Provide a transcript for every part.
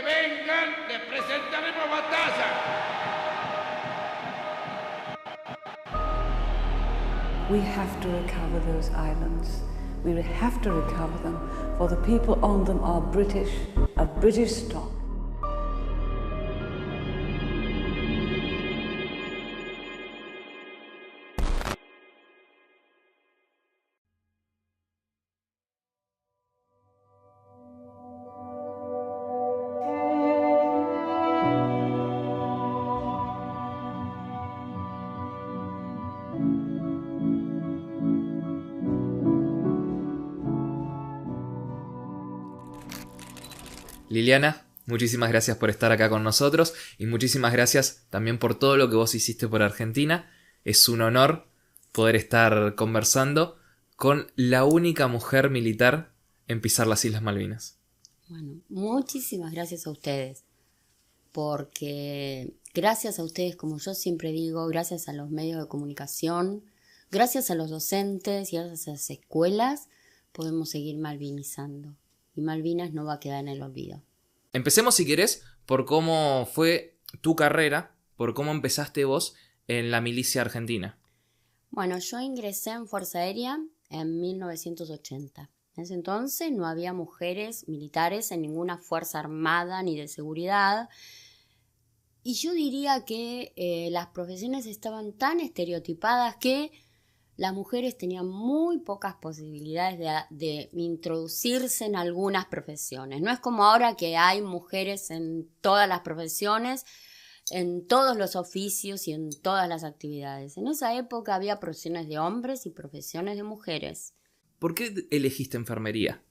que vengan, les presentaremos batalla. We have to recover those islands. We will have to recover them, for the people on them are British, of British stock. Liliana, muchísimas gracias por estar acá con nosotros y muchísimas gracias también por todo lo que vos hiciste por Argentina. Es un honor poder estar conversando con la única mujer militar en pisar las Islas Malvinas. Bueno, muchísimas gracias a ustedes, porque gracias a ustedes, como yo siempre digo, gracias a los medios de comunicación, gracias a los docentes y gracias a las escuelas, podemos seguir malvinizando. Y Malvinas no va a quedar en el olvido. Empecemos, si querés, por cómo fue tu carrera, por cómo empezaste vos en la milicia argentina. Bueno, yo ingresé en Fuerza Aérea en 1980. En ese entonces no había mujeres militares en ninguna fuerza armada ni de seguridad. Y yo diría que las profesiones estaban tan estereotipadas que las mujeres tenían muy pocas posibilidades de introducirse en algunas profesiones. No es como ahora que hay mujeres en todas las profesiones, en todos los oficios y en todas las actividades. En esa época había profesiones de hombres y profesiones de mujeres. ¿Por qué elegiste enfermería?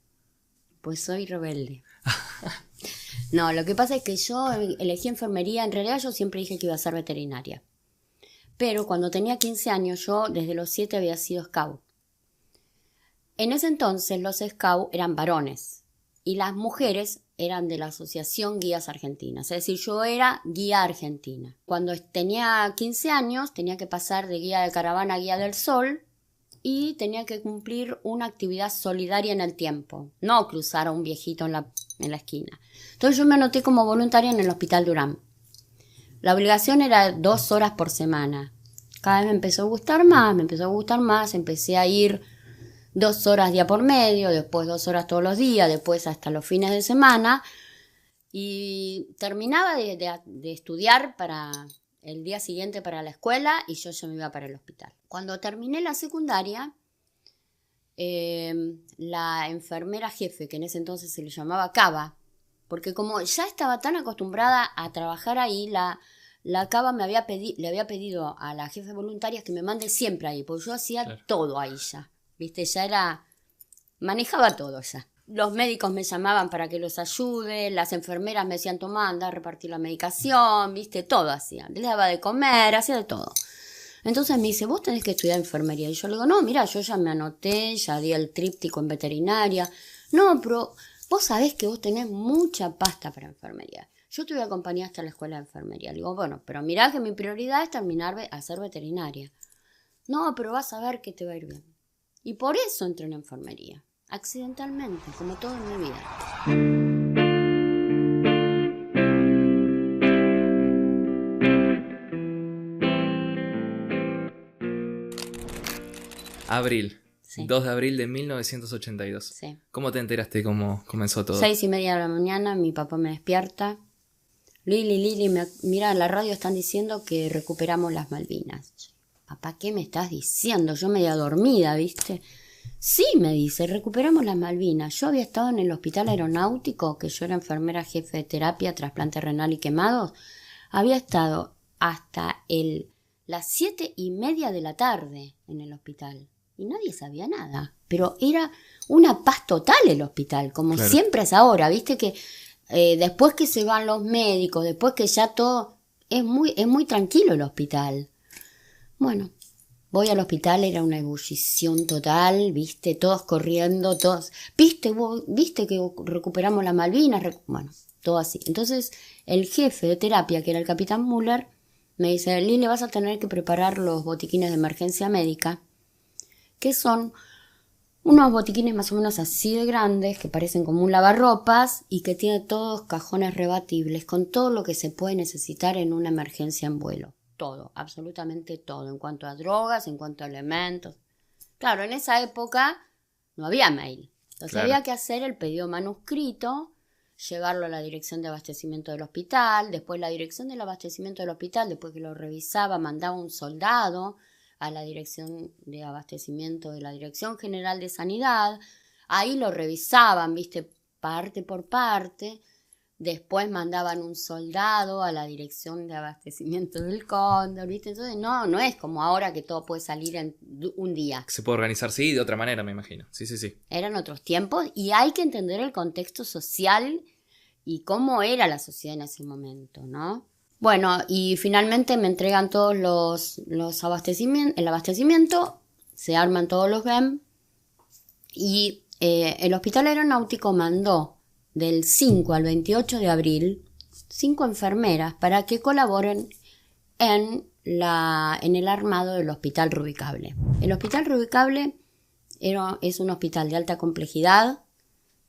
Pues soy rebelde. No, lo que pasa es que yo elegí enfermería. En realidad yo siempre dije que iba a ser veterinaria. Pero cuando tenía 15 años, yo desde los 7 había sido scout. En ese entonces los scouts eran varones y las mujeres eran de la Asociación Guías Argentinas. Es decir, yo era guía argentina. Cuando tenía 15 años tenía que pasar de guía de caravana a guía del sol y tenía que cumplir una actividad solidaria en el tiempo, no cruzar a un viejito en la esquina. Entonces yo me anoté como voluntaria en el Hospital Durán. La obligación era 2 horas por semana. Cada vez me empezó a gustar más, empecé a ir 2 horas día por medio, después 2 horas todos los días, después hasta los fines de semana. Y terminaba de estudiar para el día siguiente para la escuela y yo ya me iba para el hospital. Cuando terminé la secundaria, la enfermera jefe, que en ese entonces se le llamaba Cava, porque como ya estaba tan acostumbrada a trabajar ahí, la Cava le había pedido a la jefe voluntaria que me mande siempre ahí, porque yo hacía todo ahí ya, ¿viste? Manejaba todo ya. Los médicos me llamaban para que los ayude, las enfermeras me decían, tomá, anda a repartir la medicación, ¿viste? Todo hacía, les daba de comer, hacía de todo. Entonces me dice, vos tenés que estudiar enfermería. Y yo le digo, no, mira, yo ya me anoté, ya di el tríptico en veterinaria. No, pero vos sabés que vos tenés mucha pasta para enfermería. Yo te voy a acompañar hasta la escuela de enfermería. Le digo, bueno, pero mirá que mi prioridad es terminar a ser veterinaria. No, pero vas a ver que te va a ir bien. Y por eso entré en enfermería. Accidentalmente, como todo en mi vida. Abril. Sí. 2 de abril de 1982. Sí. ¿Cómo te enteraste cómo comenzó todo? 6:30 de la mañana, mi papá me despierta. Lili, mira, en la radio están diciendo que recuperamos las Malvinas. Papá, ¿qué me estás diciendo? Yo media dormida, ¿viste? Sí, me dice, recuperamos las Malvinas. Yo había estado en el hospital aeronáutico, que yo era enfermera jefe de terapia, trasplante renal y quemados. Había estado hasta las 7:30 de la tarde en el hospital. Y nadie sabía nada. Pero era una paz total el hospital, como claro. Siempre es ahora. Viste que después que se van los médicos, después que ya todo... Es muy tranquilo el hospital. Bueno, voy al hospital, era una ebullición total, viste, todos corriendo, todos... ¿Viste que recuperamos las Malvinas? Bueno, todo así. Entonces, el jefe de terapia, que era el capitán Müller, me dice, Lili, vas a tener que preparar los botiquines de emergencia médica, que son unos botiquines más o menos así de grandes, que parecen como un lavarropas y que tiene todos cajones rebatibles con todo lo que se puede necesitar en una emergencia en vuelo. Todo, absolutamente todo, en cuanto a drogas, en cuanto a elementos. Claro, en esa época no había mail. Entonces había que hacer el pedido manuscrito, llevarlo a la dirección de abastecimiento del hospital, después la dirección del abastecimiento del hospital, después que lo revisaba, mandaba un soldado a la dirección de abastecimiento de la Dirección General de Sanidad. Ahí lo revisaban, viste, parte por parte. Después mandaban un soldado a la dirección de abastecimiento del Cóndor, ¿viste? Entonces no es como ahora que todo puede salir en un día. Se puede organizar, sí, de otra manera, me imagino. Sí. Eran otros tiempos y hay que entender el contexto social y cómo era la sociedad en ese momento, ¿no? Bueno, y finalmente me entregan todos los abastecimientos, el abastecimiento, se arman todos los BEM y el Hospital Aeronáutico mandó del 5 al 28 de abril 5 enfermeras para que colaboren en el armado del Hospital Rubicable. El Hospital Rubicable es un hospital de alta complejidad,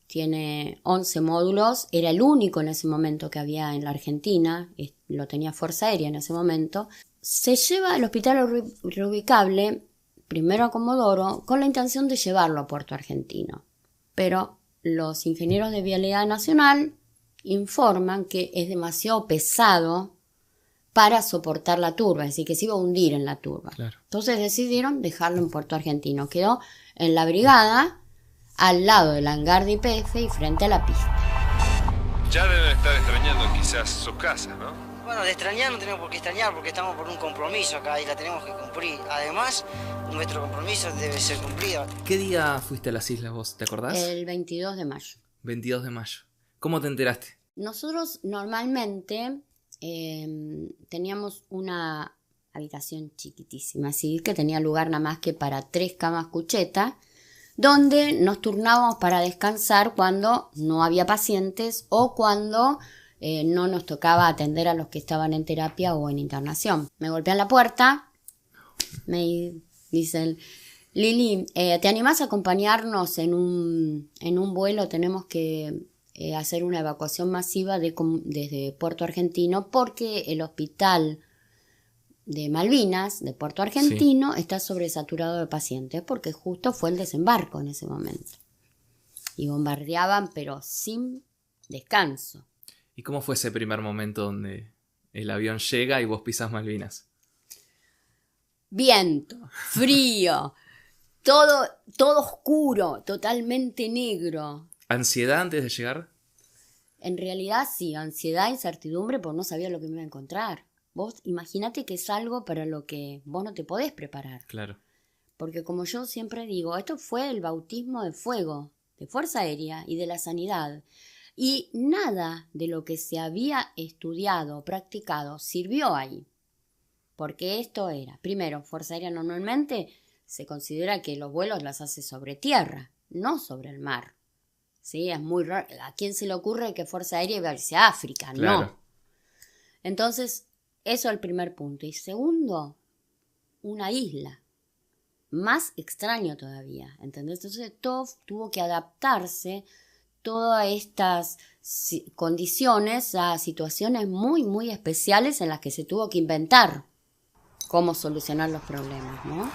tiene 11 módulos, era el único en ese momento que había en la Argentina, lo tenía Fuerza Aérea en ese momento. Se lleva el Hospital Rubicable primero a Comodoro con la intención de llevarlo a Puerto Argentino, pero los ingenieros de Vialidad Nacional informan que es demasiado pesado para soportar la turba, es decir, que se iba a hundir en la turba. Claro. Entonces decidieron dejarlo en Puerto Argentino. Quedó en la brigada, al lado del hangar de YPF y frente a la pista. Ya deben estar extrañando quizás sus casas, ¿no? Bueno, de extrañar no tenemos por qué extrañar porque estamos por un compromiso acá y la tenemos que cumplir. Además, nuestro compromiso debe ser cumplido. ¿Qué día fuiste a las islas vos? ¿Te acordás? El 22 de mayo. 22 de mayo. ¿Cómo te enteraste? Nosotros normalmente teníamos una habitación chiquitísima, así que tenía lugar nada más que para 3 camas cucheta, donde nos turnábamos para descansar cuando no había pacientes o cuando no nos tocaba atender a los que estaban en terapia o en internación. Me golpean la puerta, me dicen: Lili, ¿te animás a acompañarnos en un vuelo? Tenemos que hacer una evacuación masiva desde Puerto Argentino porque el hospital de Malvinas, de Puerto Argentino, está sobresaturado de pacientes porque justo fue el desembarco en ese momento. Y bombardeaban, pero sin descanso. ¿Y cómo fue ese primer momento donde el avión llega y vos pisás Malvinas? Viento, frío, todo oscuro, totalmente negro. ¿Ansiedad antes de llegar? En realidad sí, ansiedad, incertidumbre, porque no sabía lo que me iba a encontrar. Vos imagínate que es algo para lo que vos no te podés preparar. Claro. Porque como yo siempre digo, esto fue el bautismo de fuego de Fuerza Aérea y de la sanidad. Y nada de lo que se había estudiado o practicado sirvió ahí. Porque esto era, primero, Fuerza Aérea normalmente se considera que los vuelos las hace sobre tierra, no sobre el mar. Sí, es muy raro. ¿A quién se le ocurre que Fuerza Aérea iba a irse a África? Claro. No. Entonces, eso es el primer punto. Y segundo, una isla. Más extraño todavía, ¿entendés? Entonces todo tuvo que adaptarse, todas estas condiciones a situaciones muy, muy especiales en las que se tuvo que inventar cómo solucionar los problemas, ¿no?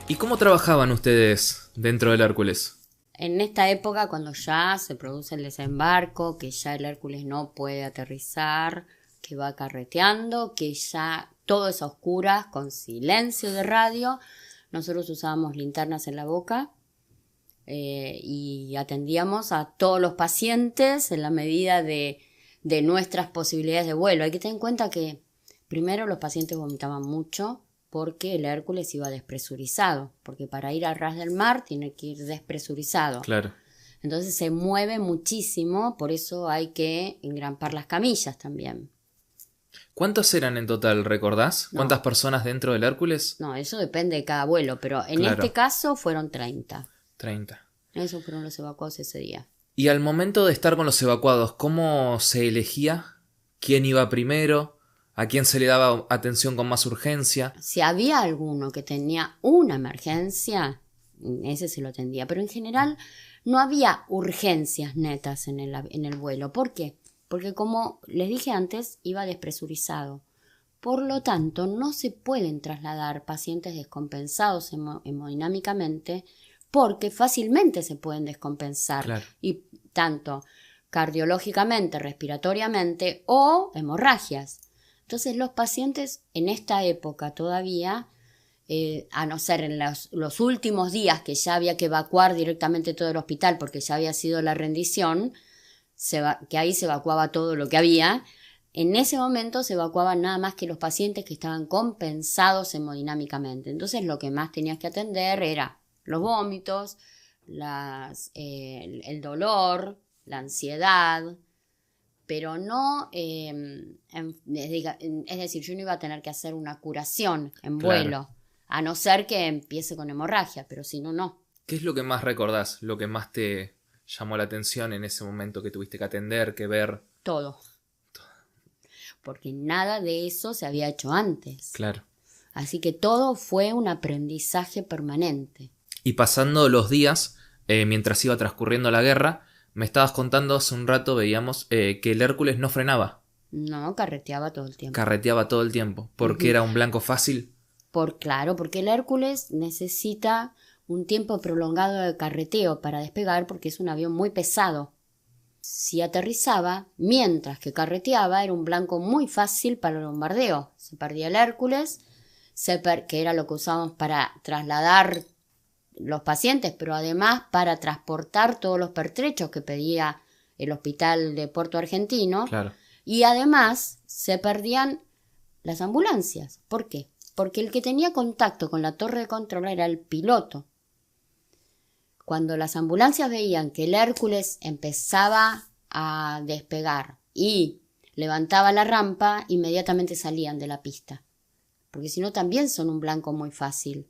¿Y cómo trabajaban ustedes dentro del Hércules? En esta época, cuando ya se produce el desembarco, que ya el Hércules no puede aterrizar, que va carreteando, que ya todo es a oscuras, con silencio de radio, nosotros usábamos linternas en la boca y atendíamos a todos los pacientes en la medida de nuestras posibilidades de vuelo. Hay que tener en cuenta que primero los pacientes vomitaban mucho, porque el Hércules iba despresurizado, porque para ir al ras del mar tiene que ir despresurizado. Claro. Entonces se mueve muchísimo, por eso hay que engrampar las camillas también. ¿Cuántos eran en total, recordás? No. ¿Cuántas personas dentro del Hércules? No, eso depende de cada vuelo, pero en Claro. este caso fueron 30. 30. Esos fueron los evacuados ese día. Y al momento de estar con los evacuados, ¿cómo se elegía quién iba primero? ¿A quién se le daba atención con más urgencia? Si había alguno que tenía una emergencia, ese se lo atendía. Pero en general no había urgencias netas en el vuelo. ¿Por qué? Porque como les dije antes, iba despresurizado. Por lo tanto, no se pueden trasladar pacientes descompensados hemodinámicamente porque fácilmente se pueden descompensar. Claro. Y tanto cardiológicamente, respiratoriamente o hemorragias. Entonces los pacientes en esta época todavía, a no ser en los últimos días que ya había que evacuar directamente todo el hospital porque ya había sido la rendición, que ahí se evacuaba todo lo que había, en ese momento se evacuaban nada más que los pacientes que estaban compensados hemodinámicamente. Entonces lo que más tenías que atender era los vómitos, el dolor, la ansiedad, pero no, es decir, yo no iba a tener que hacer una curación en vuelo, Claro. a no ser que empiece con hemorragia, pero si no, no. ¿Qué es lo que más recordás? ¿Lo que más te llamó la atención en ese momento que tuviste que atender, que ver? Todo. Porque nada de eso se había hecho antes. Claro. Así que todo fue un aprendizaje permanente. Y pasando los días, mientras iba transcurriendo la guerra, me estabas contando hace un rato, veíamos que el Hércules no frenaba, No, carreteaba todo el tiempo. carreteaba todo el tiempo, porque era un blanco fácil. Claro, porque el Hércules necesita un tiempo prolongado de carreteo para despegar porque es un avión muy pesado. Si aterrizaba, mientras que carreteaba, era un blanco muy fácil para el bombardeo. Se perdía el Hércules, que era lo que usábamos para trasladar los pacientes, pero además para transportar todos los pertrechos que pedía el hospital de Puerto Argentino. Claro. Y además se perdían las ambulancias. ¿Por qué? Porque el que tenía contacto con la torre de control era el piloto. Cuando las ambulancias veían que el Hércules empezaba a despegar y levantaba la rampa, inmediatamente salían de la pista. Porque si no también son un blanco muy fácil.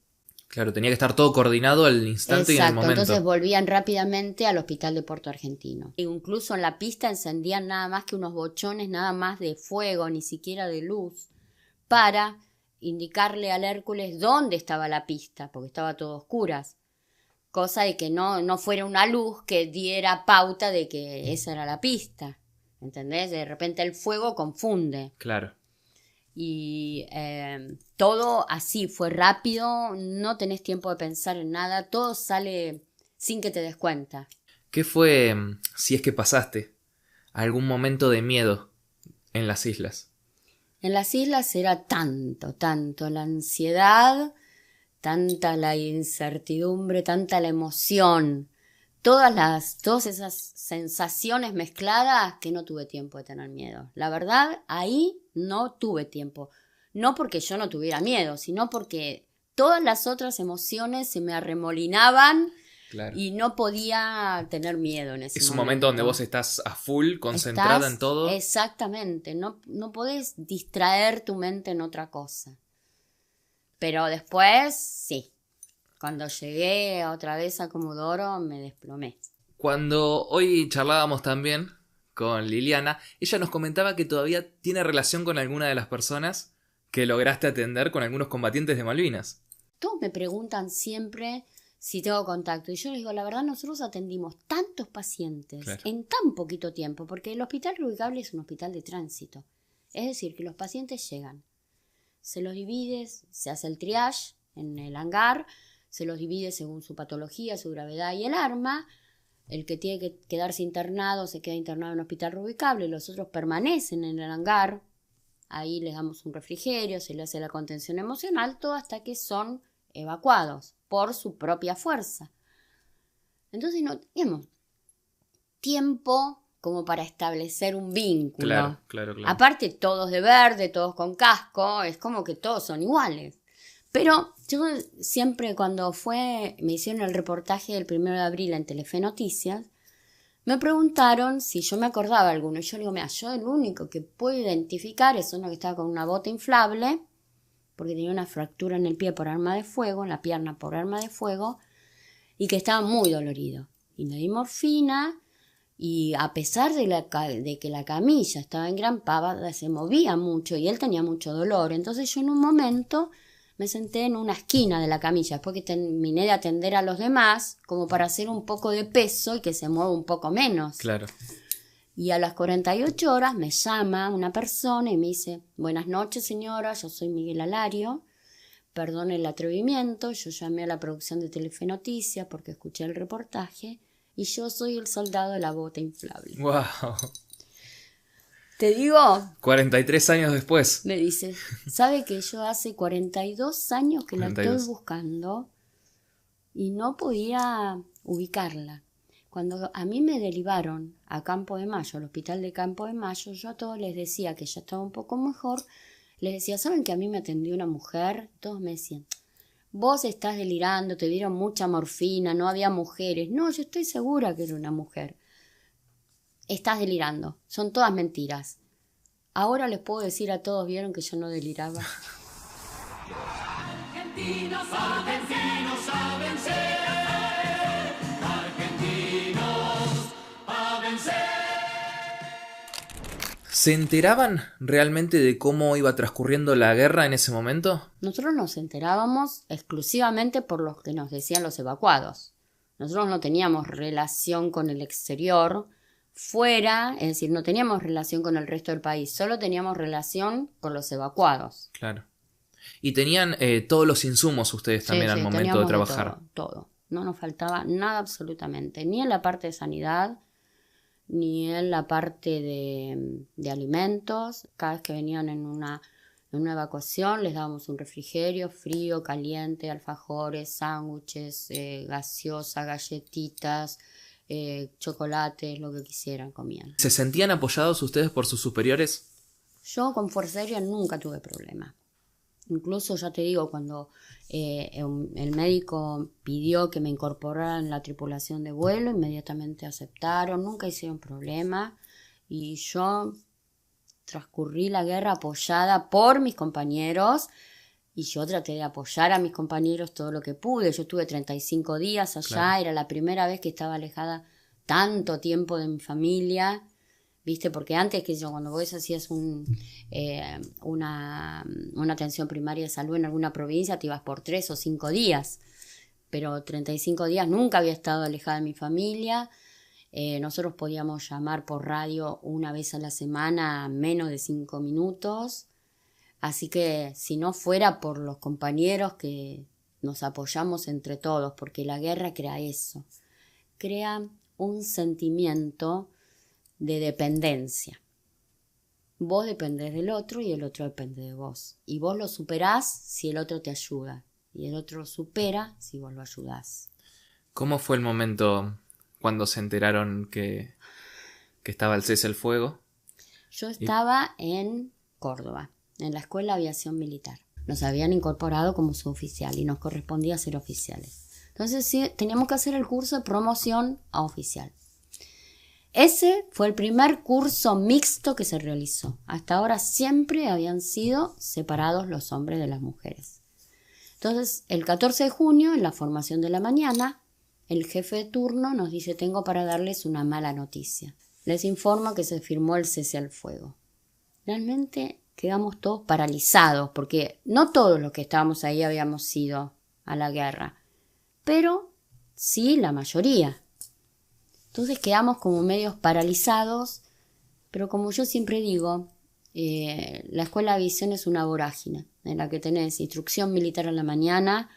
Claro, tenía que estar todo coordinado al instante y en el Exacto, momento. entonces volvían rápidamente al hospital de Puerto Argentino. E incluso en la pista encendían nada más que unos bochones, nada más de fuego, ni siquiera de luz, para indicarle al Hércules dónde estaba la pista, porque estaba todo a oscuras. Cosa de que no fuera una luz que diera pauta de que esa era la pista. ¿Entendés? De repente el fuego confunde. Claro. Y todo así fue rápido, no tenés tiempo de pensar en nada, todo sale sin que te des cuenta. ¿Qué fue, si es que pasaste, algún momento de miedo en las islas? En las islas era tanto la ansiedad, tanta la incertidumbre, tanta la emoción, todas esas sensaciones mezcladas que no tuve tiempo de tener miedo. La verdad, ahí no tuve tiempo. No porque yo no tuviera miedo, sino porque todas las otras emociones se me arremolinaban. Claro. Y no podía tener miedo en ese momento. Es un momento donde vos estás a full, concentrada en todo. Exactamente, no podés distraer tu mente en otra cosa. Pero después, sí. Cuando llegué otra vez a Comodoro, me desplomé. Cuando hoy charlábamos también con Liliana, ella nos comentaba que todavía tiene relación con alguna de las personas que lograste atender, con algunos combatientes de Malvinas. Todos me preguntan siempre si tengo contacto. Y yo les digo, la verdad, nosotros atendimos tantos pacientes Claro. en tan poquito tiempo, porque el hospital reubicable es un hospital de tránsito. Es decir, que los pacientes llegan, se los divide, se hace el triage en el hangar, se los divide según su patología, su gravedad y el arma. El que tiene que quedarse internado se queda internado en el hospital reubicable, los otros permanecen en el hangar. Ahí les damos un refrigerio, se les hace la contención emocional, todo hasta que son evacuados por su propia fuerza. Entonces no teníamos tiempo como para establecer un vínculo. Claro. Aparte todos de verde, todos con casco, es como que todos son iguales. Pero yo siempre cuando me hicieron el reportaje del 1 de abril en Telefe Noticias, me preguntaron si yo me acordaba de alguno. Y yo le digo, mira, yo el único que puedo identificar es uno que estaba con una bota inflable, porque tenía una fractura en el pie por arma de fuego, en la pierna por arma de fuego, y que estaba muy dolorido. Y le di morfina, Y a pesar de que la camilla estaba engrampada, se movía mucho y él tenía mucho dolor. Entonces yo en un momento me senté en una esquina de la camilla, después que terminé de atender a los demás, como para hacer un poco de peso y que se mueva un poco menos. Claro. Y a las 48 horas me llama una persona y me dice: buenas noches, señora, yo soy Miguel Alario, perdone el atrevimiento, yo llamé a la producción de Telefe Noticias porque escuché el reportaje y yo soy el soldado de la bota inflable. ¡Wow! Te digo, 43 años después. me dice, ¿sabe que yo hace 42 años que la 42. estoy buscando y no podía ubicarla? Cuando a mí me derivaron a Campo de Mayo, al hospital de Campo de Mayo, yo a todos les decía que ya estaba un poco mejor. Les decía, ¿saben que a mí me atendió una mujer? Todos me decían, vos estás delirando, te dieron mucha morfina, no había mujeres. No, yo estoy segura que era una mujer. Estás delirando, son todas mentiras. Ahora les puedo decir a todos, ¿vieron que yo no deliraba? Argentinos a vencer. Argentinos a vencer. ¿Se enteraban realmente de cómo iba transcurriendo la guerra en ese momento? Nosotros nos enterábamos exclusivamente por lo que nos decían los evacuados. Nosotros no teníamos relación con el exterior fuera, es decir, no teníamos relación con el resto del país, solo teníamos relación con los evacuados. Claro. Y tenían todos los insumos ustedes también al momento de teníamos trabajar. todo. No nos faltaba nada absolutamente, ni en la parte de sanidad, ni en la parte de alimentos. Cada vez que venían en una evacuación les dábamos un refrigerio, frío, caliente, alfajores, sándwiches, gaseosa, galletitas, chocolates, lo que quisieran comían. ¿Se sentían apoyados ustedes por sus superiores? Yo con Fuerza Aérea nunca tuve problema. Incluso, ya te digo, cuando el médico pidió que me incorporara en la tripulación de vuelo, inmediatamente aceptaron, nunca hicieron problema. Y yo transcurrí la guerra apoyada por mis compañeros y yo traté de apoyar a mis compañeros todo lo que pude. Yo estuve 35 días allá, Claro. Era la primera vez que estaba alejada tanto tiempo de mi familia. ¿Viste? Porque antes, que yo, cuando vos hacías una atención primaria de salud en alguna provincia, te ibas por 3 o 5 días. Pero 35 días nunca había estado alejada de mi familia. Nosotros podíamos llamar por radio una vez a la semana, menos de 5 minutos. Así que si no fuera por los compañeros que nos apoyamos entre todos, porque la guerra crea eso. Crea un sentimiento de dependencia. Vos dependés del otro y el otro depende de vos. Y vos lo superás si el otro te ayuda. Y el otro lo supera si vos lo ayudás. ¿Cómo fue el momento cuando se enteraron que estaba el cese al fuego? Yo estaba en Córdoba, en la Escuela de Aviación Militar. Nos habían incorporado como suboficial y nos correspondía ser oficiales. Entonces sí, teníamos que hacer el curso de promoción a oficial. Ese fue el primer curso mixto que se realizó. Hasta ahora siempre habían sido separados los hombres de las mujeres. Entonces, el 14 de junio, en la formación de la mañana, el jefe de turno nos dice: tengo para darles una mala noticia. Les informo que se firmó el cese al fuego. Realmente quedamos todos paralizados, porque no todos los que estábamos ahí habíamos ido a la guerra, pero sí la mayoría. Entonces quedamos como medios paralizados, pero como yo siempre digo, la escuela de aviación es una vorágine en la que tenés instrucción militar a la mañana,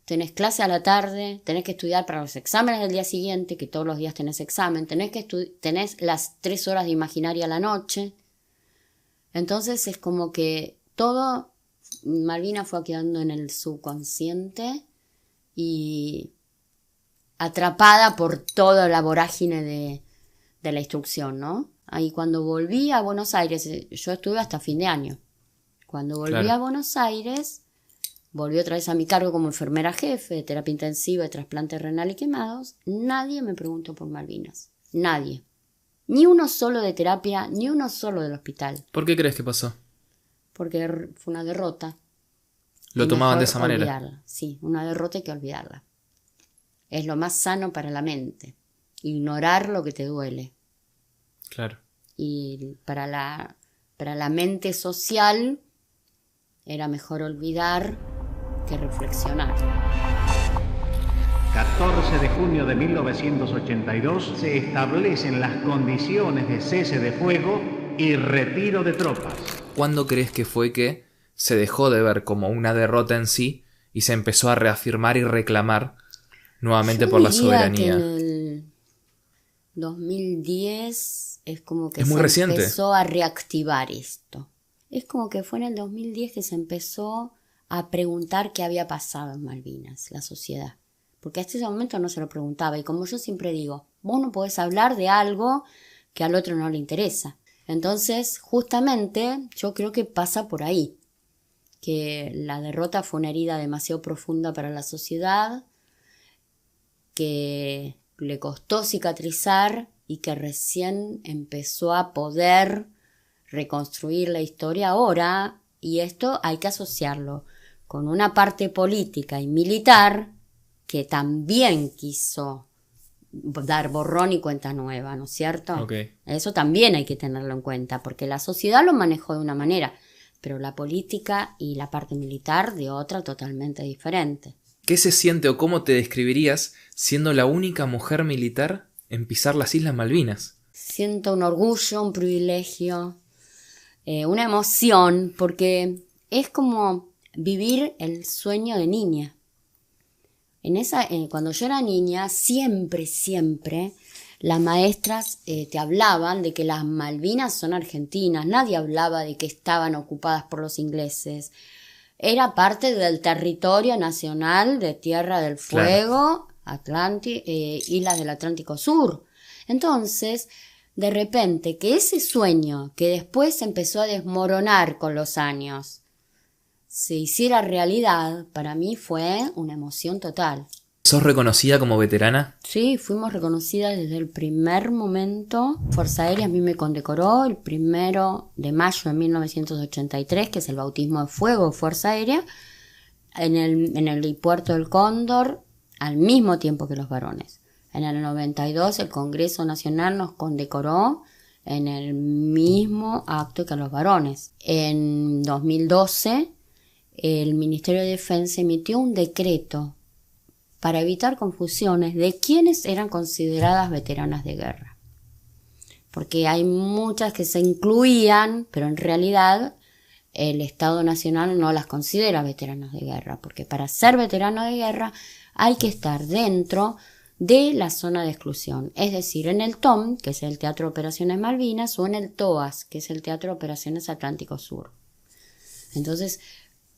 tenés clase a la tarde, tenés que estudiar para los exámenes del día siguiente, que todos los días tenés examen, tenés las 3 horas de imaginaria a la noche. Entonces es como que todo, Malvinas fue quedando en el subconsciente y atrapada por toda la vorágine de la instrucción, ¿no? Ahí cuando volví a Buenos Aires, yo estuve hasta fin de año. Cuando volví Claro. a Buenos Aires, volví otra vez a mi cargo como enfermera jefe de terapia intensiva de trasplante renal y quemados. Nadie me preguntó por Malvinas. Nadie. Ni uno solo de terapia, ni uno solo del hospital. ¿Por qué crees que pasó? Porque fue una derrota. Lo Y tomaban de mejor esa manera. olvidarla. Sí, una derrota hay que olvidarla. Es lo más sano para la mente. Ignorar lo que te duele. Claro. Y para la mente social era mejor olvidar que reflexionar. 14 de junio de 1982 se establecen las condiciones de cese de fuego y retiro de tropas. ¿Cuándo crees que fue que se dejó de ver como una derrota en sí y se empezó a reafirmar y reclamar nuevamente por la soberanía? Que en el 2010 es como que es muy se reciente. Empezó a reactivar esto. Es como que fue en el 2010 que se empezó a preguntar qué había pasado en Malvinas, la sociedad. Porque hasta ese momento no se lo preguntaba. Y como yo siempre digo, vos no podés hablar de algo que al otro no le interesa. Entonces, justamente, yo creo que pasa por ahí. Que la derrota fue una herida demasiado profunda para la sociedad, que le costó cicatrizar y que recién empezó a poder reconstruir la historia ahora. Y esto hay que asociarlo con una parte política y militar que también quiso dar borrón y cuenta nueva, ¿no es cierto? Okay. Eso también hay que tenerlo en cuenta, porque la sociedad lo manejó de una manera, pero la política y la parte militar de otra totalmente diferente. ¿Qué se siente o cómo te describirías siendo la única mujer militar en pisar las Islas Malvinas? Siento un orgullo, un privilegio, una emoción, porque es como vivir el sueño de niña. Cuando yo era niña, siempre las maestras te hablaban de que las Malvinas son argentinas. Nadie hablaba de que estaban ocupadas por los ingleses. Era parte del territorio nacional de Tierra del Fuego, claro. Islas del Atlántico Sur. Entonces, de repente, que ese sueño que después empezó a desmoronar con los años, se hiciera realidad, para mí fue una emoción total. ¿Sos reconocida como veterana? Sí, fuimos reconocidas desde el primer momento. Fuerza Aérea a mí me condecoró el 1 de mayo de 1983, que es el bautismo de fuego de Fuerza Aérea, en el helipuerto del Cóndor, al mismo tiempo que los varones. En el 92 el Congreso Nacional nos condecoró en el mismo acto que a los varones. En 2012 el Ministerio de Defensa emitió un decreto para evitar confusiones de quiénes eran consideradas veteranas de guerra. Porque hay muchas que se incluían, pero en realidad el Estado Nacional no las considera veteranos de guerra, porque para ser veterano de guerra hay que estar dentro de la zona de exclusión, es decir, en el TOM, que es el Teatro de Operaciones Malvinas, o en el TOAS, que es el Teatro de Operaciones Atlántico Sur. Entonces,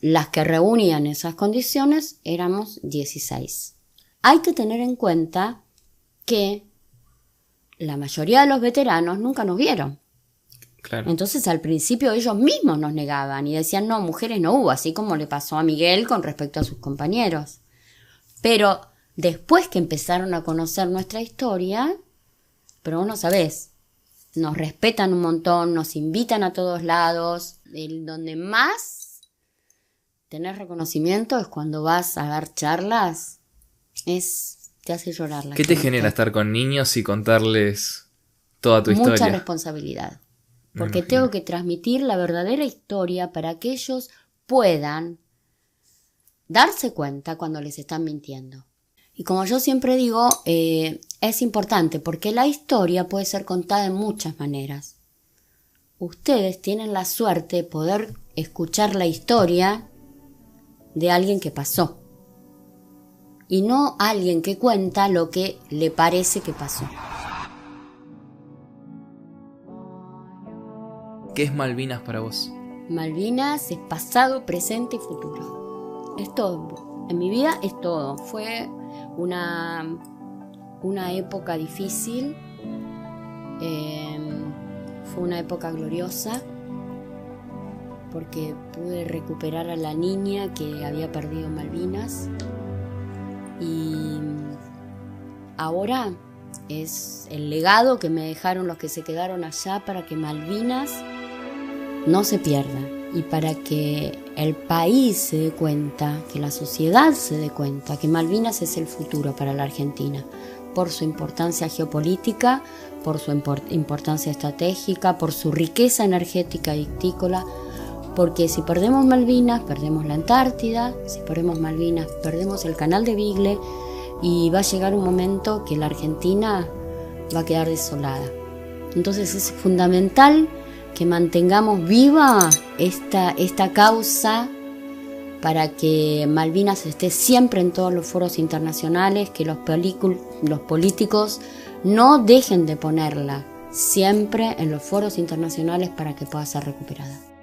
las que reunían esas condiciones éramos 16. Hay que tener en cuenta que la mayoría de los veteranos nunca nos vieron. Claro. Entonces al principio ellos mismos nos negaban y decían no, mujeres no hubo, así como le pasó a Miguel con respecto a sus compañeros. Pero después que empezaron a conocer nuestra historia, pero vos no sabés, nos respetan un montón, nos invitan a todos lados, donde más tener reconocimiento es cuando vas a dar charlas, te hace llorar la ¿Qué te gente. genera estar con niños y contarles toda tu Mucha historia? responsabilidad, porque tengo que transmitir la verdadera historia para que ellos puedan darse cuenta cuando les están mintiendo. Y como yo siempre digo, es importante porque la historia puede ser contada de muchas maneras. Ustedes tienen la suerte de poder escuchar la historia de alguien que pasó y no alguien que cuenta lo que le parece que pasó. ¿Qué es Malvinas para vos? Malvinas es pasado, presente y futuro. Es todo. En mi vida es todo. Fue una época difícil. Fue una época gloriosa. Porque pude recuperar a la niña que había perdido Malvinas. Y ahora es el legado que me dejaron los que se quedaron allá para que Malvinas no se pierda y para que el país se dé cuenta, que la sociedad se dé cuenta que Malvinas es el futuro para la Argentina, por su importancia geopolítica, por su importancia estratégica, por su riqueza energética y vitícola, porque si perdemos Malvinas, perdemos la Antártida, si perdemos Malvinas, perdemos el Canal de Beagle, y va a llegar un momento que la Argentina va a quedar desolada. Entonces es fundamental que mantengamos viva esta causa para que Malvinas esté siempre en todos los foros internacionales, que los políticos no dejen de ponerla siempre en los foros internacionales para que pueda ser recuperada.